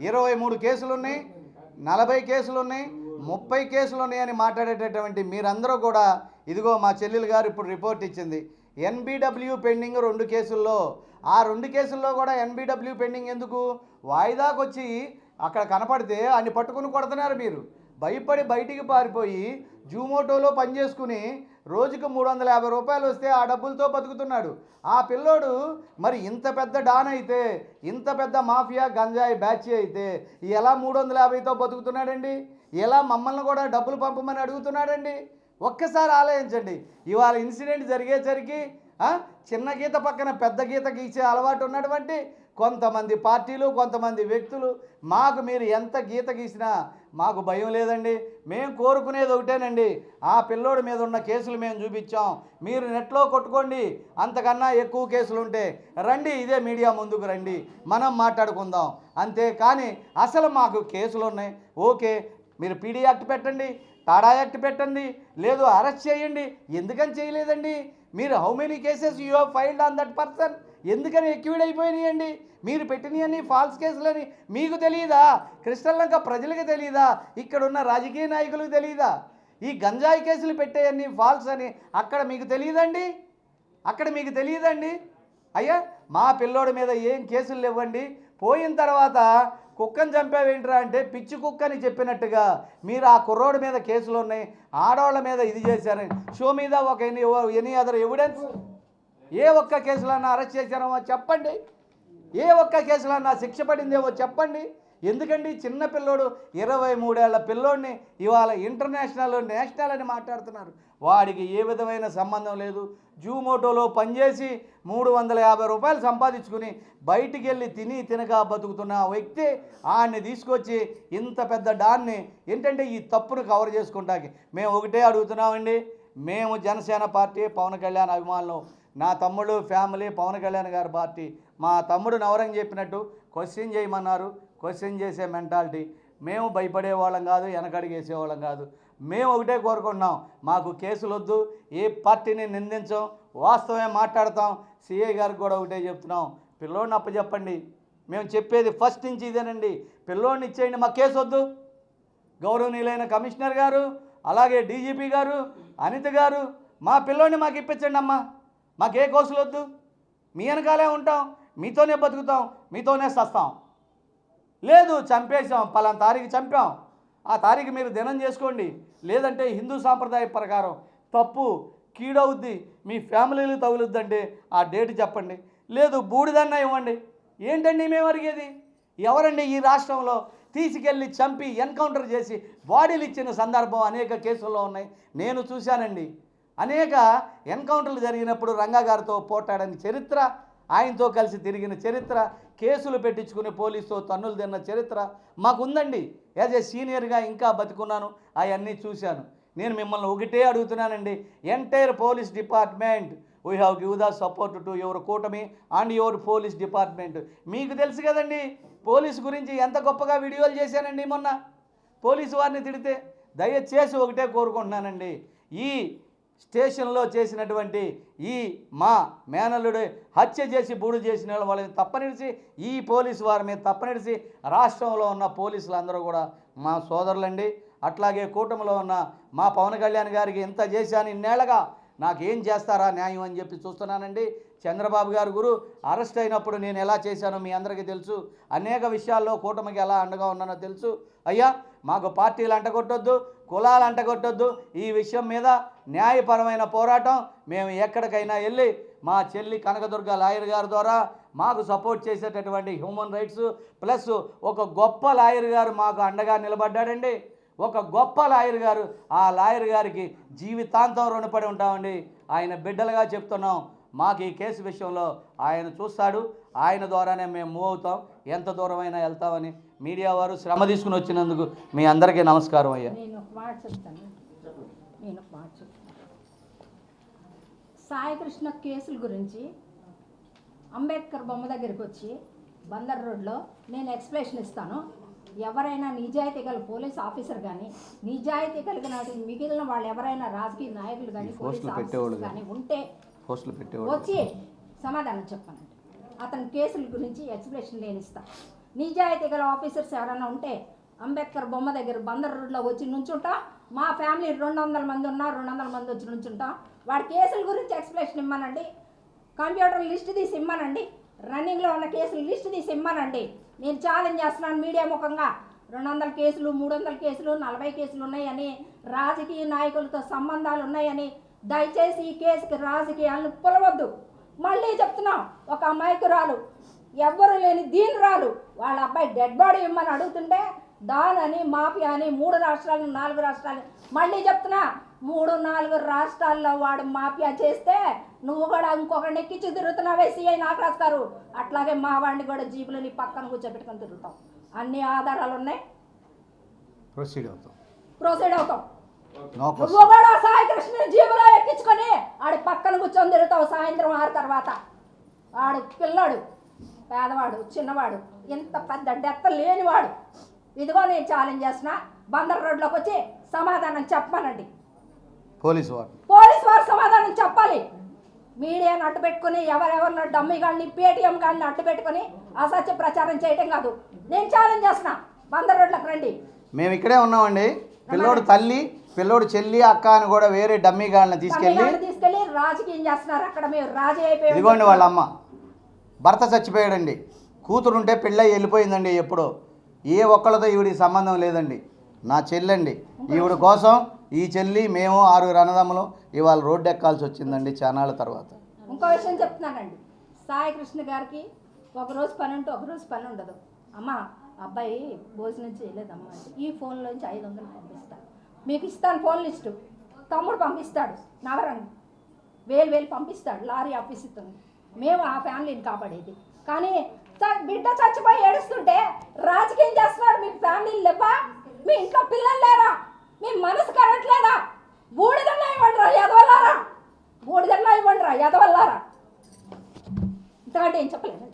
23 కేసులు ఉన్నాయి, 40 కేసులు ఉన్నాయి, 30 కేసులు ఉన్నాయని మాట్లాడేటటువంటి మీరందరూ కూడా ఇదిగో మా చెల్లెలు గారు ఇప్పుడు రిపోర్ట్ ఇచ్చింది. ఎన్బిడబ్ల్యూ పెండింగ్ 2 కేసుల్లో. ఆ 2 కేసుల్లో కూడా ఎన్బిడబ్ల్యూ పెండింగ్ ఎందుకు? వాయిదాకు వచ్చి అక్కడ కనపడితే అన్ని పట్టుకుని కొడుతున్నారు మీరు. భయపడి బయటికి పారిపోయి జూమోటోలో పనిచేసుకుని రోజుకు 350 రూపాయలు వస్తే ఆ డబ్బులతో బతుకుతున్నాడు. ఆ పిల్లోడు మరి ఇంత పెద్ద డాన్ అయితే, ఇంత పెద్ద మాఫియా గంజాయి బ్యాచ్ అయితే ఎలా 350తో బతుకుతున్నాడండి? ఎలా మమ్మల్ని కూడా డబ్బులు పంపమని అడుగుతున్నాడండి? ఒక్కసారి ఆలోచించండి. ఇవాళ ఇన్సిడెంట్ జరిగేసరికి చిన్న గీత పక్కన పెద్ద గీత గీసే అలవాటు ఉన్నటువంటి కొంతమంది పార్టీలు, కొంతమంది వ్యక్తులు మాకు మీరు ఎంత గీత గీసినా మాకు భయం లేదండి. మేము కోరుకునేది ఒకటేనండి, ఆ పిల్లోడి మీద ఉన్న కేసులు మేము చూపించాం, మీరు నెట్లో కొట్టుకోండి. అంతకన్నా ఎక్కువ కేసులు ఉంటే రండి, ఇదే మీడియా ముందుకు రండి, మనం మాట్లాడుకుందాం. అంతే కానీ అసలు మాకు కేసులు ఉన్నాయి, ఓకే మీరు పీడీ యాక్ట్ పెట్టండి, టాడా యాక్ట్ పెట్టండి, లేదు అరెస్ట్ చేయండి. ఎందుకని చేయలేదండి మీరు? How many cases you have filed on that person? ఎందుకని ఎక్విడ్ అయిపోయినాయండి? మీరు పెట్టినవన్నీ ఫాల్స్ కేసులని మీకు తెలియదా? కృష్ణలంక ప్రజలకు తెలియదా? ఇక్కడున్న రాజకీయ నాయకులకు తెలియదా? ఈ గంజాయి కేసులు పెట్టేయన్నీ ఫాల్స్ అని అక్కడ మీకు తెలియదండి? అక్కడ మీకు తెలియదండి? అయ్యా మా పిల్లోడి మీద ఏం కేసులు ఇవ్వండి, పోయిన తర్వాత కుక్కని చంపావేంట్రా అంటే పిచ్చి కుక్కని చెప్పినట్టుగా మీరు ఆ కుర్రోడి మీద కేసులు ఉన్నాయి, ఆడవాళ్ళ మీద ఇది చేశారని షో మీద ఒక ఎనీ అదర్ ఎవిడెన్స్? ఏ ఒక్క కేసులన్నా అరెస్ట్ చేశారో చెప్పండి, ఏ ఒక్క కేసులన్నా శిక్ష పడిందేమో చెప్పండి. ఎందుకండి చిన్న పిల్లోడు 23 ఏళ్ల పిల్లోడిని ఇవాళ ఇంటర్నేషనల్ నేషనల్ అని మాట్లాడుతున్నారు. వాడికి ఏ విధమైన సంబంధం లేదు. జూమోటోలో పనిచేసి 350 రూపాయలు సంపాదించుకుని బయటికి వెళ్ళి తినగా బతుకుతున్న వ్యక్తి ఆయన్ని తీసుకొచ్చి ఇంత పెద్ద డాన్ని ఏంటంటే ఈ తప్పును కవర్ చేసుకుంటాకి మేము ఒకటే అడుగుతున్నామండి. మేము జనసేన పార్టీ, పవన్ కళ్యాణ్ అభిమానులు. నా తమ్ముడు ఫ్యామిలీ పవన్ కళ్యాణ్ గారి పార్టీ. మా తమ్ముడు నవరంగ్ చెప్పినట్టు క్వశ్చన్ చేయమన్నారు, క్వశ్చన్ చేసే మెంటాలిటీ. మేము భయపడే వాళ్ళం కాదు, వెనకడిగేసేవాళ్ళం కాదు. మేము ఒకటే కోరుకుంటున్నాం, మాకు కేసులు వద్దు, ఏ పార్టీని నిందించాం, వాస్తవమే మాట్లాడతాం. సిఐ గారికి కూడా ఒకటే చెప్తున్నాం, పిల్లోడిని అప్పచెప్పండి. మేము చెప్పేది ఫస్ట్ నుంచి ఇదేనండి, పిల్లోడిని ఇచ్చేయండి, మాకు కేసు వద్దు. గౌరవనీయులైన కమిషనర్ గారు, అలాగే డీజీపీ గారు, అనిత గారు, మా పిల్లోడిని మాకు ఇప్పించండి అమ్మా, మాకే కేసులు వద్దు. మీ వెనకాలే ఉంటాం, మీతోనే బతుకుతాం, మీతోనే సస్తాం. లేదు చంపేసాం, పలానా తారీఖు చంపాం, ఆ తారీఖు మీరు దినం చేసుకోండి, లేదంటే హిందూ సాంప్రదాయ ప్రకారం తప్పు కీడవుద్ది, మీ ఫ్యామిలీలు తగులుద్దంటే ఆ డేట్ చెప్పండి, లేదు బూడిదన్నా ఇవ్వండి. ఏంటండి మేము అడిగేది? ఎవరండి ఈ రాష్ట్రంలో తీసుకెళ్ళి చంపి ఎన్కౌంటర్ చేసి బాడీలు ఇచ్చిన సందర్భం అనేక కేసుల్లో ఉన్నాయి, నేను చూశానండి. అనేక ఎన్కౌంటర్లు జరిగినప్పుడు రంగా గారితో పోటాడని చరిత్ర, ఆయనతో కలిసి తిరిగిన చరిత్ర, కేసులు పెట్టించుకుని పోలీసుతో తన్నులు తిన్న చరిత్ర మాకుందండి. యాజ్ ఏ సీనియర్గా ఇంకా బతుకున్నాను, అవన్నీ చూశాను. నేను మిమ్మల్ని ఒకటే అడుగుతున్నానండి, entire police department we have give the support to your కూటమి అండ్ యువర్ పోలీస్ డిపార్ట్మెంట్. మీకు తెలుసు కదండి పోలీసు గురించి ఎంత గొప్పగా వీడియోలు చేశానండి మొన్న పోలీసు వారిని తిడితే. దయచేసి ఒకటే కోరుకుంటున్నానండి, ఈ స్టేషన్లో చేసినటువంటి ఈ మా మేనల్లుడు హత్య చేసి బూడు చేసిన వాళ్ళని తప్పనిడిచి, ఈ పోలీసు వారి మీద తప్పనిడిచి రాష్ట్రంలో ఉన్న పోలీసులు అందరూ కూడా మా సోదరులండి. అట్లాగే కూటమిలో ఉన్న మా పవన్ కళ్యాణ్ గారికి ఇంత చేశాను ఇన్నేళ్ళగా నాకేం చేస్తారా న్యాయం అని చెప్పి చూస్తున్నానండి. చంద్రబాబు గారు గురు అరెస్ట్ అయినప్పుడు నేను ఎలా చేశానో మీ అందరికీ తెలుసు. అనేక విషయాల్లో కూటమికి ఎలా అండగా ఉన్నానో తెలుసు. అయ్యా మాకు పార్టీలు అంటగొట్టొద్దు, కులాలు అంటగొట్టొద్దు. ఈ విషయం మీద న్యాయపరమైన పోరాటం మేము ఎక్కడికైనా వెళ్ళి మా చెల్లి కనకదుర్గ లాయర్ గారి ద్వారా మాకు సపోర్ట్ చేసేటటువంటి హ్యూమన్ రైట్స్ ప్లస్ ఒక గొప్ప లాయర్ గారు మాకు అండగా నిలబడ్డాడండి. ఒక గొప్ప లాయర్ గారు, ఆ లాయర్ గారికి జీవితాంతం రుణపడి ఉంటామండి. ఆయన బిడ్డలుగా చెప్తున్నాం. మాకు ఈ కేసు విషయంలో ఆయన చూస్తాడు, ఆయన ద్వారానే మేము మూవ్ అవుతాం, ఎంత దూరమైనా వెళ్తామని మీడియా వారు శ్రమ తీసుకుని వచ్చినందుకు మీ అందరికీ నమస్కారం అయ్యా. నేను ఒక మాట చెప్తాను. సాయికృష్ణ కేసుల గురించి అంబేద్కర్ బొమ్మ దగ్గరికి వచ్చి బందర్ రోడ్లో నేను ఎక్స్ప్లెనేషన్ ఇస్తాను. ఎవరైనా నిజాయితీ గల పోలీస్ ఆఫీసర్ కానీ, నిజాయితీ కలిగిన మిగిలిన వాళ్ళు ఎవరైనా రాజకీయ నాయకులు కానీ, పోలీస్ ఆఫీసర్స్ కానీ ఉంటే వచ్చి సమాధానం చెప్పానండి. అతని కేసుల గురించి ఎక్స్ప్లెనేషన్ నేను ఇస్తాను. నిజాయితీ గల ఆఫీసర్స్ ఎవరైనా ఉంటే అంబేద్కర్ బొమ్మ దగ్గర బందర్ రోడ్లో వచ్చి నుంచుంటా. మా ఫ్యామిలీ 200 మంది ఉన్నా 200 మంది వచ్చి నుంచుంటాం. వాడి కేసుల గురించి ఎక్స్ప్లెనేషన్ ఇమ్మనండి. కంప్యూటర్ లిస్ట్ తీసి ఇమ్మనండి. రన్నింగ్లో ఉన్న కేసులు లిస్ట్ తీసి ఇమ్మనండి. నేను ఛాలెంజ్ చేస్తున్నాను మీడియా ముఖంగా. 200 కేసులు, 300 కేసులు, 40 కేసులు ఉన్నాయని, రాజకీయ నాయకులతో సంబంధాలు ఉన్నాయని దయచేసి ఈ కేసుకి రాజకీయాలను పులవద్దు. మళ్ళీ చెప్తున్నాం, ఒక అమాయకురాలు, ఎవ్వరు లేని దీనురాలు, వాళ్ళ అబ్బాయి డెడ్ బాడీ ఇమ్మని అడుగుతుంటే డాన్ అని, మాఫియా అని 3 రాష్ట్రాలు 4 రాష్ట్రాలు, మళ్ళీ చెప్తున్నా 3-4 రాష్ట్రాల్లో వాడు మాఫియా చేస్తే నువ్వు కూడా ఇంకొకరిని ఎక్కించి తిరుగుతున్నావే సిఐ నాగరాజు గారు. అట్లాగే మా వాడిని కూడా జీబులని పక్కన కూర్చోబెట్టుకొని తిరుగుతాం. అన్ని ఆధారాలు ఉన్నాయి, ప్రొసీడ్ అవుతాం. నువ్వు కూడా సాయికృష్ణ జీబులో ఎక్కించుకొని ఆడి పక్కన కూర్చొని తిరుగుతావు సాయంత్రం 6 తర్వాత. ఆడు పిల్లాడు, పేదవాడు, చిన్నవాడు, ఇంత పెద్ద డెత్త లేనివాడు. ఇదిగో నేను ఛాలెంజ్ చేస్తున్నా, బందర్ రోడ్లోకి వచ్చి సమాధానం చెప్పమనండి. పోలీసు వారు సమాధానం చెప్పాలి. మీడియాను అడ్డు పెట్టుకుని ఎవరెవరినో డమ్మీ గాళ్ళని, పేటీఎం గాళ్ళని అడ్డు పెట్టుకుని అసత్య ప్రచారం చేయటం కాదు. నేను ఛాలెంజ్ చేస్తున్నా, బందర్ రోడ్లోకి రండి. మేము ఇక్కడే ఉన్నామండి. పిల్లోడు తల్లి, పిల్లోడు చెల్లి, అక్క అని కూడా వేరే డమ్మీ గాళ్ళని తీసుకెళ్ళి రాజకీయం చేస్తున్నారు. అక్కడ మేము రాజీ అయిపోయి, ఇదిగోండి వాళ్ళ అమ్మ, భర్త చచ్చిపోయాడండి, కూతురుంటే పెళ్ళై వెళ్ళిపోయిందండి. ఎప్పుడో ఏ ఒక్కళ్ళతో ఈవిడికి సంబంధం లేదండి. నా చెల్లండి. ఈవిడ కోసం ఈ చెల్లి, మేము 6 అన్నదమ్ములు ఇవాళ రోడ్డు ఎక్కాల్సి వచ్చిందండి చానాళ్ళ తర్వాత. ఇంకో విషయం చెప్తున్నానండి, సాయికృష్ణ గారికి ఒకరోజు పని ఉంటే ఒకరోజు పని ఉండదు. అమ్మ అబ్బాయి భోజనం చేయలేదమ్మా అంటే ఈ ఫోన్లోంచి 500 పంపిస్తాను, మీకు ఇస్తాను ఫోన్ లిస్టు. తమ్ముడు పంపిస్తాడు, నవరంగ్ 1000 పంపిస్తాడు, లారీ ఆఫీస్ ఇస్తుంది. మేము ఆ ఫ్యామిలీని కాపాడేది. కానీ బిడ్డ చచ్చిపోయి ఏడుస్తుంటే రాజకీయం చేస్తున్నారు. మీకు ఫ్యామిలీలు లేవా? మీ ఇంట్లో పిల్లలు లేరా? మీ మనసు కరట్లేదా? బూడిదన్నా ఇవ్వండిరా ఎదవల్లారా, బూడిదన్నా ఇవ్వండిరా ఎదవల్లారా. ఇంతకంటే ఏం చెప్పలేదు.